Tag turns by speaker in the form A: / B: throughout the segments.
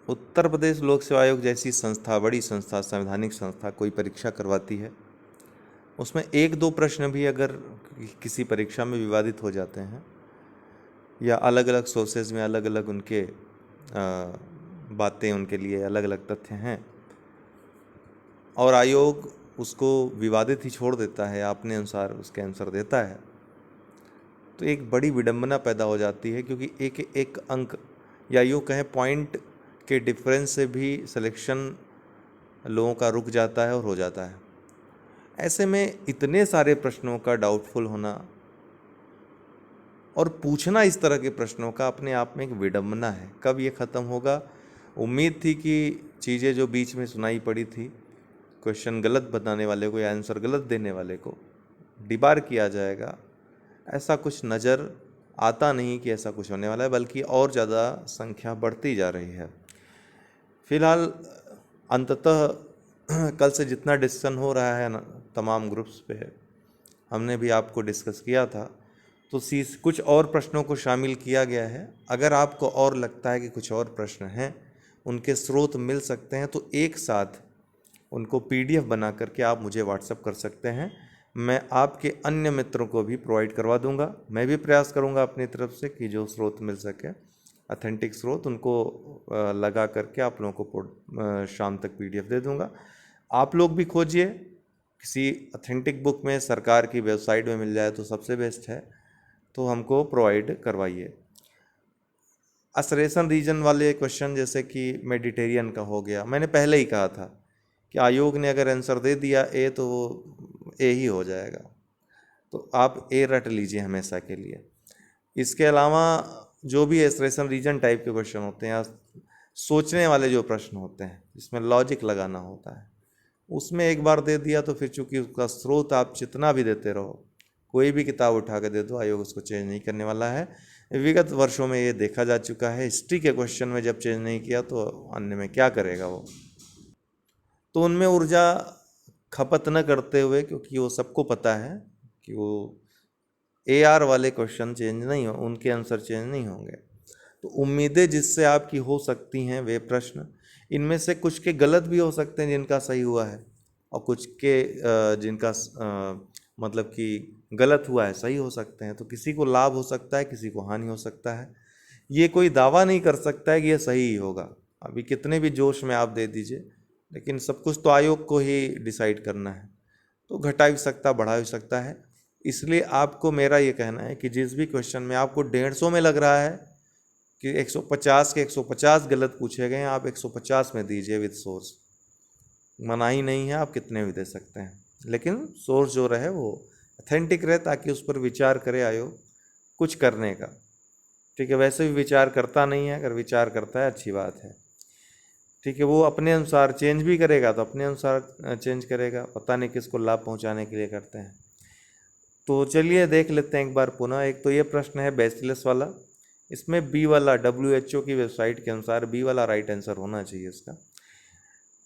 A: उत्तर प्रदेश लोक सेवा आयोग जैसी संस्था, बड़ी संस्था, संवैधानिक संस्था कोई परीक्षा करवाती है, उसमें एक दो प्रश्न भी अगर किसी परीक्षा में विवादित हो जाते हैं या अलग अलग सोर्सेज में अलग अलग उनके बातें, उनके लिए अलग अलग तथ्य हैं और आयोग उसको विवादित ही छोड़ देता है, अपने अनुसार उसके आंसर देता है, तो एक बड़ी विडंबना पैदा हो जाती है। क्योंकि एक एक अंक या यूँ कहें पॉइंट के डिफरेंस से भी सिलेक्शन लोगों का रुक जाता है और हो जाता है। ऐसे में इतने सारे प्रश्नों का डाउटफुल होना और पूछना इस तरह के प्रश्नों का अपने आप में एक विडंबना है। कब ये ख़त्म होगा? उम्मीद थी कि चीज़ें जो बीच में सुनाई पड़ी थी, क्वेश्चन गलत बताने वाले को या आंसर गलत देने वाले को डिबार किया जाएगा, ऐसा कुछ नज़र आता नहीं कि ऐसा कुछ होने वाला है, बल्कि और ज़्यादा संख्या बढ़ती जा रही है। फिलहाल अंततः कल से जितना डिस्कशन हो रहा है ना तमाम ग्रुप्स पे, हमने भी आपको डिस्कस किया था, तो कुछ और प्रश्नों को शामिल किया गया है। अगर आपको और लगता है कि कुछ और प्रश्न हैं, उनके स्रोत मिल सकते हैं, तो एक साथ उनको पीडीएफ बना करके आप मुझे व्हाट्सएप कर सकते हैं। मैं आपके अन्य मित्रों को भी प्रोवाइड करवा दूंगा। मैं भी प्रयास करूंगा अपनी तरफ से कि जो स्रोत मिल सके, ऑथेंटिक स्रोत, उनको लगा करके आप लोगों को शाम तक पीडीएफ दे दूंगा। आप लोग भी खोजिए, किसी ऑथेंटिक बुक में, सरकार की वेबसाइट में मिल जाए तो सबसे बेस्ट है, तो हमको प्रोवाइड करवाइए। असरेशन रीजन वाले क्वेश्चन जैसे कि मेडिटेरियन का हो गया, मैंने पहले ही कहा था कि आयोग ने अगर आंसर दे दिया ए तो वो ए ही हो जाएगा, तो आप ए रट लीजिए हमेशा के लिए। इसके अलावा जो भी असरेशन रीजन टाइप के क्वेश्चन होते हैं या सोचने वाले जो प्रश्न होते हैं जिसमें लॉजिक लगाना होता है, उसमें एक बार दे दिया तो फिर चूंकि उसका स्रोत आप जितना भी देते रहो, कोई भी किताब उठा के दे दो, आयोग उसको चेंज नहीं करने वाला है। विगत वर्षों में ये देखा जा चुका है। हिस्ट्री के क्वेश्चन में जब चेंज नहीं किया तो अन्य में क्या करेगा वो। तो उनमें ऊर्जा खपत न करते हुए, क्योंकि वो सबको पता है कि वो AR वाले क्वेश्चन चेंज नहीं हो, उनके आंसर चेंज नहीं होंगे। तो उम्मीदें जिससे आपकी हो सकती हैं वे प्रश्न, इनमें से कुछ के गलत भी हो सकते हैं जिनका सही हुआ है, और कुछ के जिनका मतलब कि गलत हुआ है सही हो सकते हैं। तो किसी को लाभ हो सकता है, किसी को हानि हो सकता है। ये कोई दावा नहीं कर सकता है कि ये सही ही होगा। अभी कितने भी जोश में आप दे दीजिए, लेकिन सब कुछ तो आयोग को ही डिसाइड करना है, तो घटा भी सकता, बढ़ा भी सकता है। इसलिए आपको मेरा ये कहना है कि जिस भी क्वेश्चन में आपको 150 में लग रहा है कि 150 के 150 गलत पूछे गए हैं, आप 150 में दीजिए विद सोर्स। मनाही नहीं है, आप कितने भी दे सकते हैं, लेकिन सोर्स जो रहे वो ऑथेंटिक रहे, ताकि उस पर विचार करे आयोग कुछ करने का। ठीक है, वैसे भी विचार करता नहीं है, अगर विचार करता है अच्छी बात है। ठीक है, वो अपने अनुसार चेंज भी करेगा तो अपने अनुसार चेंज करेगा, पता नहीं किसको लाभ पहुंचाने के लिए करते हैं। तो चलिए देख लेते हैं एक बार पुनः। एक तो ये प्रश्न है बेसिलस वाला, इसमें बी वाला WHO की वेबसाइट के अनुसार बी वाला राइट आंसर होना चाहिए इसका,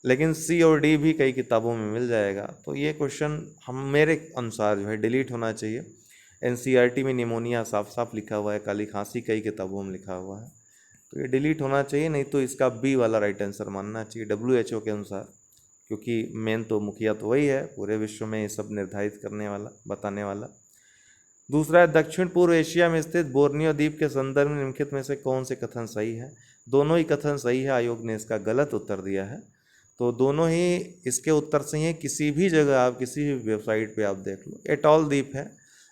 A: लेकिन सी और डी भी कई किताबों में मिल जाएगा। तो ये क्वेश्चन हम मेरे अनुसार जो है डिलीट होना चाहिए। NCERT में निमोनिया साफ साफ लिखा हुआ है, काली खांसी कई किताबों में लिखा हुआ है, तो ये डिलीट होना चाहिए। नहीं तो इसका बी वाला राइट आंसर मानना चाहिए WHO के अनुसार, क्योंकि मेन तो मुखिया तो वही है पूरे विश्व में ये सब निर्धारित करने वाला, बताने वाला। दूसरा है दक्षिण पूर्व एशिया में स्थित बोर्नियो द्वीप के संदर्भ में निम्नलिखित में से कौन से कथन सही है? दोनों ही कथन सही है, आयोग ने इसका गलत उत्तर दिया है। तो दोनों ही इसके उत्तर सही हैं। किसी भी जगह आप, किसी भी वेबसाइट पे आप देख लो, एटॉल द्वीप है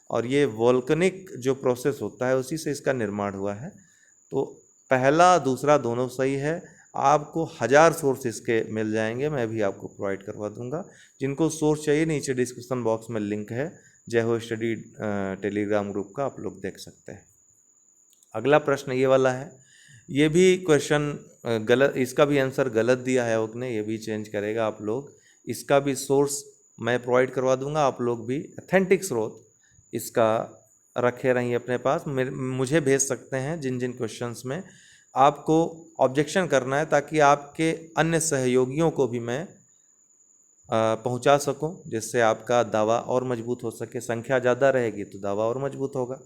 A: और ये वोल्केनिक जो प्रोसेस होता है उसी से इसका निर्माण हुआ है। तो पहला दूसरा दोनों सही है। आपको 1000 सोर्स इसके मिल जाएंगे, मैं भी आपको प्रोवाइड करवा दूंगा। जिनको सोर्स चाहिए नीचे डिस्क्रिप्शन बॉक्स में लिंक है जय हो स्टडी टेलीग्राम ग्रुप का, आप लोग देख सकते हैं। अगला प्रश्न ये वाला है, ये भी क्वेश्चन गलत, इसका भी आंसर गलत दिया है आयोग ने, ये भी चेंज करेगा आप लोग। इसका भी सोर्स मैं प्रोवाइड करवा दूंगा, आप लोग भी ऑथेंटिक स्रोत इसका रखे रहिए अपने पास। मुझे भेज सकते हैं जिन जिन क्वेश्चंस में आपको ऑब्जेक्शन करना है, ताकि आपके अन्य सहयोगियों को भी मैं पहुंचा सकूं, जिससे आपका दावा और मजबूत हो सके। संख्या ज़्यादा रहेगी तो दावा और मजबूत होगा।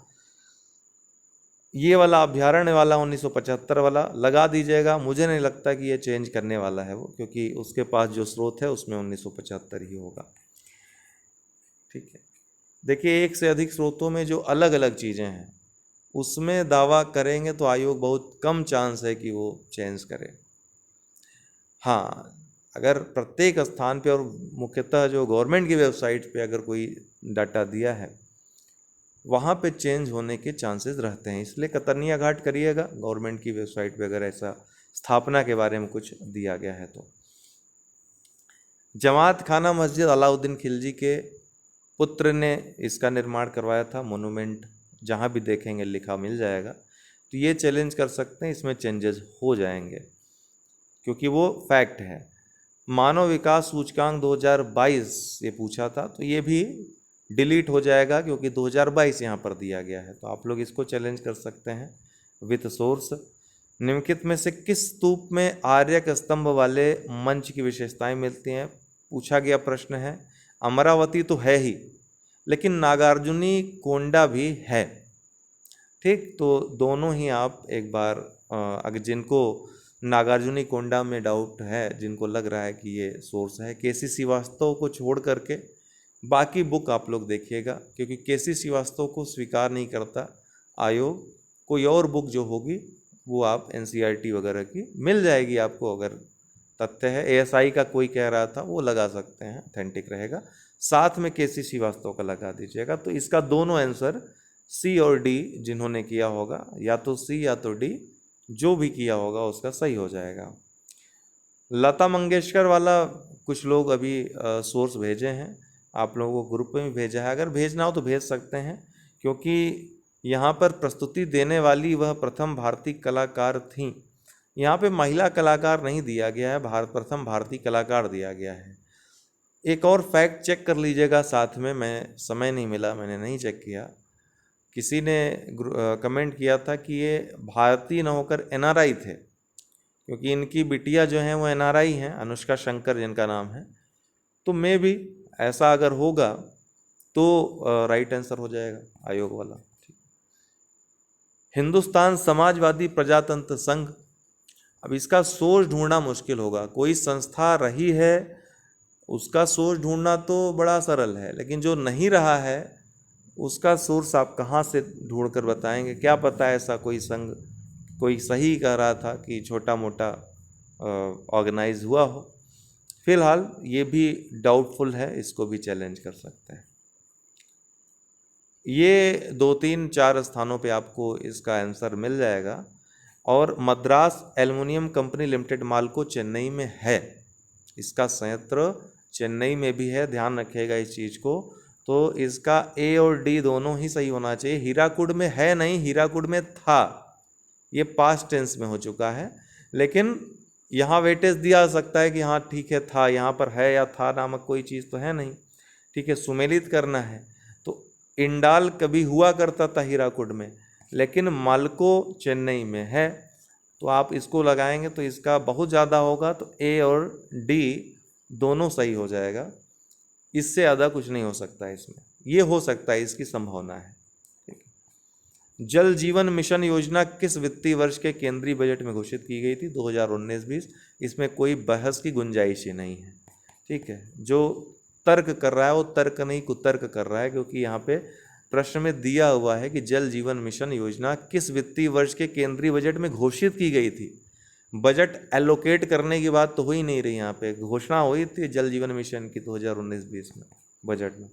A: ये वाला अभ्यारण्य वाला 1975 वाला लगा दीजिएगा, मुझे नहीं लगता कि ये चेंज करने वाला है वो, क्योंकि उसके पास जो स्रोत है उसमें 1975 ही होगा। ठीक है, देखिए एक से अधिक स्रोतों में जो अलग अलग चीज़ें हैं उसमें दावा करेंगे तो आयोग बहुत कम चांस है कि वो चेंज करे। हाँ, अगर प्रत्येक स्थान पे और मुख्यतः जो गवर्नमेंट की वेबसाइट पे अगर कोई डाटा दिया है वहाँ पे चेंज होने के चांसेस रहते हैं, इसलिए कतरनिया घाट करिएगा गवर्नमेंट की वेबसाइट पे अगर ऐसा स्थापना के बारे में कुछ दिया गया है तो। जमात खाना मस्जिद अलाउद्दीन खिलजी के पुत्र ने इसका निर्माण करवाया था, मोनूमेंट जहाँ भी देखेंगे लिखा मिल जाएगा, तो ये चैलेंज कर सकते हैं, इसमें चेंजेस हो जाएंगे क्योंकि वो फैक्ट है। मानव विकास सूचकांक 2022 ये पूछा था, तो ये भी डिलीट हो जाएगा क्योंकि 2022 यहाँ पर दिया गया है, तो आप लोग इसको चैलेंज कर सकते हैं विथ सोर्स। निम्नलिखित में से किस स्तूप में आर्यक स्तंभ वाले मंच की विशेषताएं मिलती हैं, पूछा गया प्रश्न है। अमरावती तो है ही, लेकिन नागार्जुनी कोंडा भी है। ठीक, तो दोनों ही आप एक बार अगर जिनको नागार्जुनी कोंडा में डाउट है, जिनको लग रहा है कि ये सोर्स है, केसी श्रीवास्तव को छोड़ करके बाकी बुक आप लोग देखिएगा, क्योंकि केसी श्रीवास्तव को स्वीकार नहीं करता आयोग। कोई और बुक जो होगी वो आप एनसीईआरटी वगैरह की मिल जाएगी आपको, अगर तथ्य है एएसआई का कोई कह रहा था वो लगा सकते हैं, ऑथेंटिक रहेगा। साथ में केसी श्रीवास्तव का लगा दीजिएगा, तो इसका दोनों आंसर सी और डी जिन्होंने किया होगा, या तो सी या तो डी, जो भी किया होगा उसका सही हो जाएगा। लता मंगेशकर वाला कुछ लोग अभी सोर्स भेजे हैं, आप लोगों को ग्रुप में भी भेजा है, अगर भेजना हो तो भेज सकते हैं, क्योंकि यहाँ पर प्रस्तुति देने वाली वह प्रथम भारतीय कलाकार थीं। यहाँ पे महिला कलाकार नहीं दिया गया है, प्रथम भारतीय कलाकार दिया गया है। एक और फैक्ट चेक कर लीजिएगा साथ में, मैं समय नहीं मिला, मैंने नहीं चेक किया। किसी ने कमेंट किया था कि ये भारतीय न होकर एनआरआई थे, क्योंकि इनकी बिटिया जो हैं वो एनआरआई हैं, अनुष्का शंकर जिनका नाम है, तो मे भी ऐसा अगर होगा तो राइट आंसर हो जाएगा आयोग वाला। हिंदुस्तान समाजवादी प्रजातंत्र संघ, अब इसका सोर्स ढूंढना मुश्किल होगा, कोई संस्था रही है उसका सोर्स ढूंढना तो बड़ा सरल है, लेकिन जो नहीं रहा है उसका सोर्स आप कहाँ से ढूंढ कर बताएंगे, क्या पता ऐसा कोई संघ कोई सही कह रहा था कि छोटा मोटा ऑर्गेनाइज हुआ हो। फिलहाल ये भी डाउटफुल है, इसको भी चैलेंज कर सकते हैं। ये 2 3 4 स्थानों पे आपको इसका आंसर मिल जाएगा। और Madras Aluminium Company Limited MALCO Chennai में है, इसका संयंत्र चेन्नई में भी है, ध्यान रखिएगा इस चीज़ को। तो इसका ए और डी दोनों ही सही होना चाहिए। हीराकुड में है नहीं, हीराकुड में था, ये पास्ट टेंस में हो चुका है, लेकिन यहाँ वेटेज दिया जा सकता है कि हाँ ठीक है था, यहाँ पर है या था नामक कोई चीज़ तो है नहीं। ठीक है, सुमेलित करना है तो इंडाल कभी हुआ करता था हीराकुड में, लेकिन मालको चेन्नई में है, तो आप इसको लगाएंगे तो इसका बहुत ज़्यादा होगा, तो ए और डी दोनों सही हो जाएगा, इससे ज़्यादा कुछ नहीं हो सकता है इसमें, ये हो सकता है, इसकी संभावना है। ठीक है, जल जीवन मिशन योजना किस वित्तीय वर्ष के केंद्रीय बजट में घोषित की गई थी? 2019-20। इसमें कोई बहस की गुंजाइश ही नहीं है। ठीक है, जो तर्क कर रहा है वो तर्क नहीं कुतर्क कर रहा है, क्योंकि यहाँ पे प्रश्न में दिया हुआ है कि जल जीवन मिशन योजना किस वित्तीय वर्ष के केंद्रीय बजट में घोषित की गई थी। बजट एलोकेट करने की बात तो हो ही नहीं रही, यहाँ पे घोषणा हुई थी जल जीवन मिशन की 2019-20 में बजट में।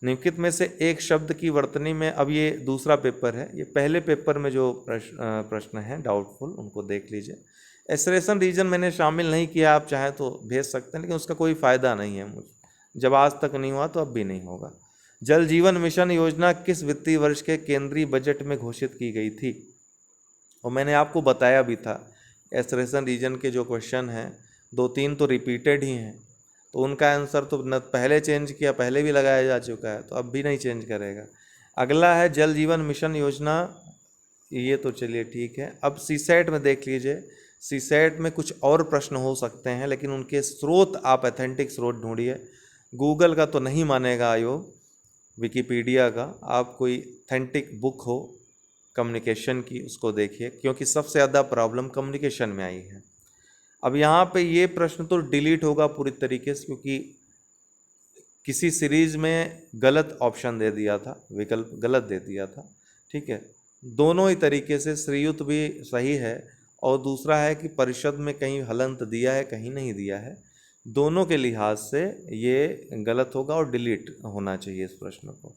A: निम्नलिखित में से एक शब्द की वर्तनी में, अब ये दूसरा पेपर है, ये पहले पेपर में जो प्रश्न है डाउटफुल उनको देख लीजिए। एसरेशन रीजन मैंने शामिल नहीं किया, आप चाहें तो भेज सकते हैं, लेकिन उसका कोई फ़ायदा नहीं है मुझे, जब आज तक नहीं हुआ तो अब भी नहीं होगा। जल जीवन मिशन योजना किस वित्तीय वर्ष के केंद्रीय बजट में घोषित की गई थी? और मैंने आपको बताया भी था, एसरेशन रीजन के जो क्वेश्चन हैं 2 3 तो रिपीटेड ही हैं, तो उनका आंसर तो न पहले चेंज किया, पहले भी लगाया जा चुका है, तो अब भी नहीं चेंज करेगा। अगला है जल जीवन मिशन योजना, ये तो चलिए ठीक है। अब सीसेट में देख लीजिए, सीसेट में कुछ और प्रश्न हो सकते हैं, लेकिन उनके स्रोत आप ऑथेंटिक स्रोत ढूंढिए। गूगल का तो नहीं मानेगा आयोग, विकिपीडिया का, आप कोई ऑथेंटिक बुक हो कम्युनिकेशन की उसको देखिए, क्योंकि सबसे ज़्यादा प्रॉब्लम कम्युनिकेशन में आई है। अब यहाँ पे ये प्रश्न तो डिलीट होगा पूरी तरीके से, क्योंकि किसी सीरीज में गलत ऑप्शन दे दिया था, विकल्प गलत दे दिया था। ठीक है, दोनों ही तरीके से श्रीयुत भी सही है, और दूसरा है कि परिषद में कहीं हलंत दिया है, कहीं नहीं दिया है। दोनों के लिहाज से ये गलत होगा और डिलीट होना चाहिए इस प्रश्न को।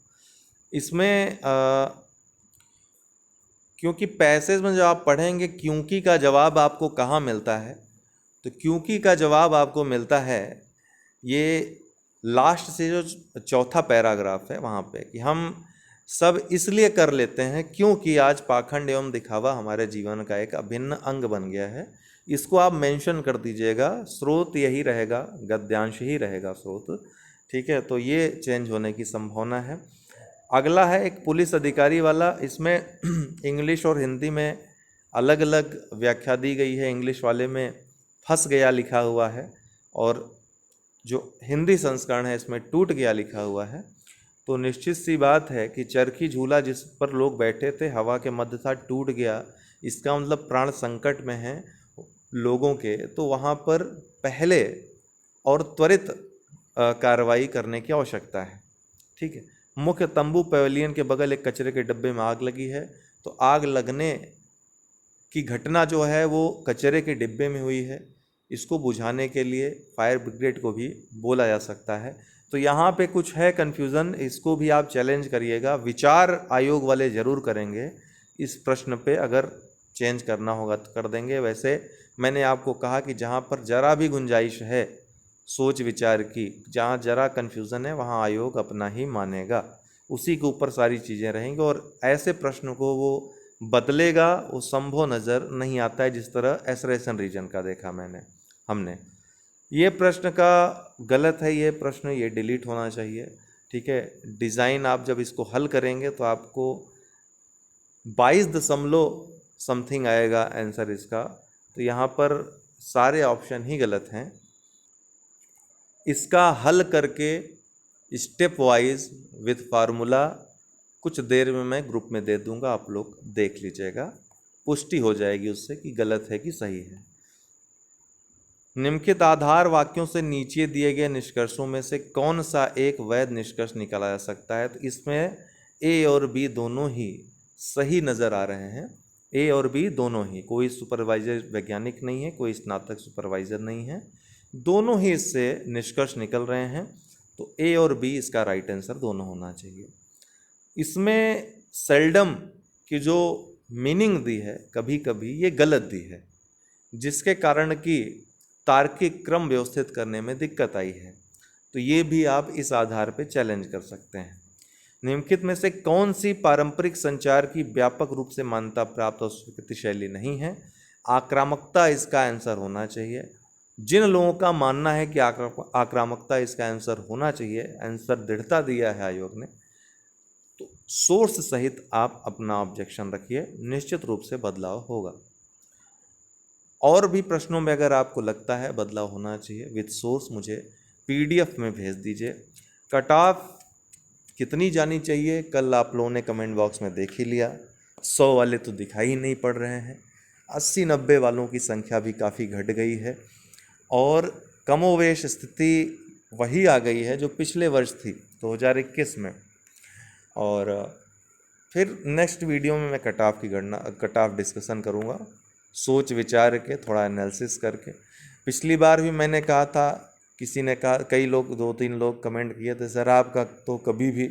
A: इसमें क्योंकि पैसेज में जब आप पढ़ेंगे क्योंकि का जवाब आपको कहाँ मिलता है, तो क्योंकि का जवाब आपको मिलता है ये लास्ट से जो चौथा पैराग्राफ है वहाँ पे, कि हम सब इसलिए कर लेते हैं क्योंकि आज पाखंड एवं दिखावा हमारे जीवन का एक अभिन्न अंग बन गया है। इसको आप मेंशन कर दीजिएगा, स्रोत यही रहेगा, गद्यांश ही रहेगा स्रोत। ठीक है, तो ये चेंज होने की संभावना है। अगला है एक पुलिस अधिकारी वाला। इसमें इंग्लिश और हिंदी में अलग अलग व्याख्या दी गई है। इंग्लिश वाले में फंस गया लिखा हुआ है, और जो हिंदी संस्करण है इसमें टूट गया लिखा हुआ है। तो निश्चित सी बात है कि चरखी झूला जिस पर लोग बैठे थे हवा के मध्य था, टूट गया, इसका मतलब प्राण संकट में है लोगों के। तो वहाँ पर पहले और त्वरित कार्रवाई करने की आवश्यकता है। ठीक है, मुख्य तंबू पैवेलियन के बगल एक कचरे के डब्बे में आग लगी है। तो आग लगने की घटना जो है वो कचरे के डिब्बे में हुई है। इसको बुझाने के लिए फायर ब्रिगेड को भी बोला जा सकता है। तो यहाँ पे कुछ है कन्फ्यूज़न, इसको भी आप चैलेंज करिएगा। विचार आयोग वाले ज़रूर करेंगे इस प्रश्न पे, अगर चेंज करना होगा तो कर देंगे। वैसे मैंने आपको कहा कि जहाँ पर ज़रा भी गुंजाइश है सोच विचार की, जहाँ ज़रा कन्फ्यूज़न है वहाँ आयोग अपना ही मानेगा, उसी के ऊपर सारी चीज़ें रहेंगी, और ऐसे प्रश्न को वो बदलेगा वो संभव नज़र नहीं आता है, जिस तरह एसरेशन रीजन का देखा हमने। ये प्रश्न का गलत है, ये प्रश्न ये डिलीट होना चाहिए। ठीक है, डिज़ाइन आप जब इसको हल करेंगे तो आपको 22 दशमलव समथिंग आएगा आंसर इसका। तो यहाँ पर सारे ऑप्शन ही गलत हैं। इसका हल करके स्टेप वाइज विथ फार्मूला कुछ देर में मैं ग्रुप में दे दूंगा, आप लोग देख लीजिएगा, पुष्टि हो जाएगी उससे कि गलत है कि सही है। निम्नलिखित आधार वाक्यों से नीचे दिए गए निष्कर्षों में से कौन सा एक वैध निष्कर्ष निकाला जा सकता है। तो इसमें ए और बी दोनों ही सही नज़र आ रहे हैं। ए और बी दोनों ही, कोई सुपरवाइजर वैज्ञानिक नहीं है, कोई स्नातक सुपरवाइजर नहीं है, दोनों ही इससे निष्कर्ष निकल रहे हैं। तो ए और बी इसका राइट आंसर दोनों होना चाहिए। इसमें सेल्डम की जो मीनिंग दी है कभी कभी ये गलत दी है, जिसके कारण कि तार्किक क्रम व्यवस्थित करने में दिक्कत आई है। तो ये भी आप इस आधार पे चैलेंज कर सकते हैं। निम्नलिखित में से कौन सी पारंपरिक संचार की व्यापक रूप से मान्यता प्राप्त और स्वीकृति शैली नहीं है। आक्रामकता इसका आंसर होना चाहिए। जिन लोगों का मानना है कि आक्रामकता इसका आंसर होना चाहिए, आंसर दृढ़ता दिया है आयोग ने, तो सोर्स सहित आप अपना ऑब्जेक्शन रखिए, निश्चित रूप से बदलाव होगा। और भी प्रश्नों में अगर आपको लगता है बदलाव होना चाहिए, विद सोर्स मुझे पीडीएफ में भेज दीजिए। कट ऑफ कितनी जानी चाहिए कल आप लोगों ने कमेंट बॉक्स में देख ही लिया, 100 वाले तो दिखाई ही नहीं पड़ रहे हैं, 80-90 वालों की संख्या भी काफ़ी घट गई है, और कमोवेश स्थिति वही आ गई है जो पिछले वर्ष थी 2021 में। और फिर नेक्स्ट वीडियो में मैं कट ऑफ डिस्कशन करूँगा, सोच विचार के, थोड़ा एनालिसिस करके। पिछली बार भी मैंने कहा था, किसी ने कहा, कई लोग 2-3 लोग कमेंट किए थे, सर आपका तो कभी भी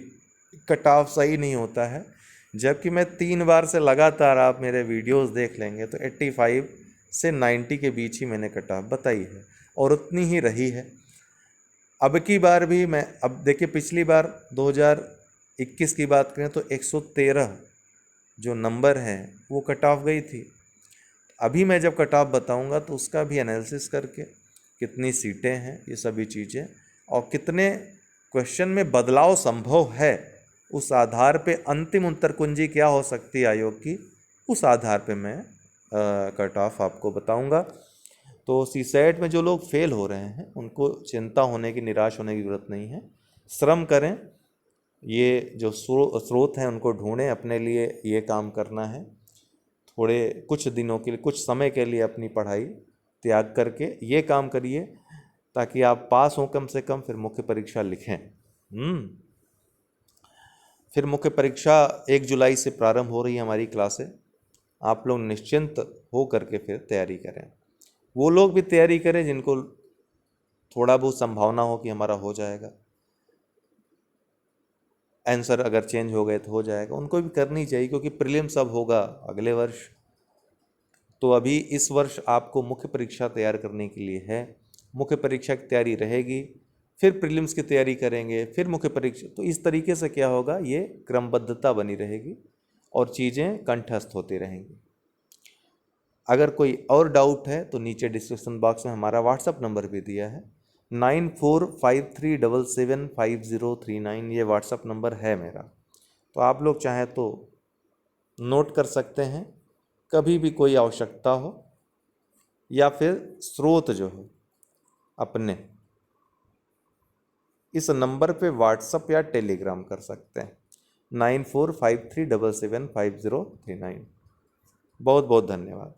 A: कट ऑफ सही नहीं होता है, जबकि मैं 3 बार से लगातार, आप मेरे वीडियोस देख लेंगे तो 85 से 90 के बीच ही मैंने कट ऑफ बताई है, और उतनी ही रही है। अब की बार भी मैं, अब देखिए पिछली बार 2021 की बात करें तो 113 जो नंबर है वो कट ऑफ गई थी। अभी मैं जब कट ऑफ बताऊँगा तो उसका भी एनालिसिस करके कितनी सीटें हैं, ये सभी चीज़ें, और कितने क्वेश्चन में बदलाव संभव है, उस आधार पे अंतिम उत्तर कुंजी क्या हो सकती है आयोग की, उस आधार पे मैं कट ऑफ आपको बताऊंगा। तो सीसेट में जो लोग फेल हो रहे हैं उनको चिंता होने की, निराश होने की ज़रूरत नहीं है। श्रम करें, ये जो स्रोत हैं उनको ढूंढें, अपने लिए ये काम करना है। थोड़े कुछ दिनों के लिए, कुछ समय के लिए अपनी पढ़ाई त्याग करके ये काम करिए ताकि आप पास हों कम से कम, फिर मुख्य परीक्षा लिखें। फिर मुख्य परीक्षा 1 जुलाई से प्रारंभ हो रही है हमारी क्लासें। आप लोग निश्चिंत हो करके फिर तैयारी करें। वो लोग भी तैयारी करें जिनको थोड़ा बहुत संभावना हो कि हमारा हो जाएगा, आंसर अगर चेंज हो गए तो हो जाएगा, उनको भी करनी चाहिए, क्योंकि प्रीलिम्स अब होगा अगले वर्ष। तो अभी इस वर्ष आपको मुख्य परीक्षा तैयार करने के लिए है, मुख्य परीक्षा की तैयारी रहेगी, फिर प्रीलिम्स की तैयारी करेंगे, फिर मुख्य परीक्षा। तो इस तरीके से क्या होगा, ये क्रमबद्धता बनी रहेगी और चीज़ें कंठस्थ होती रहेंगी। अगर कोई और डाउट है तो नीचे डिस्क्रिप्शन बॉक्स में हमारा व्हाट्सअप नंबर भी दिया है, 9453775039, ये व्हाट्सअप नंबर है मेरा। तो आप लोग चाहें तो नोट कर सकते हैं, कभी भी कोई आवश्यकता हो, या फिर स्रोत जो है अपने इस नंबर पे व्हाट्सअप या टेलीग्राम कर सकते हैं, 9453775039। बहुत बहुत धन्यवाद।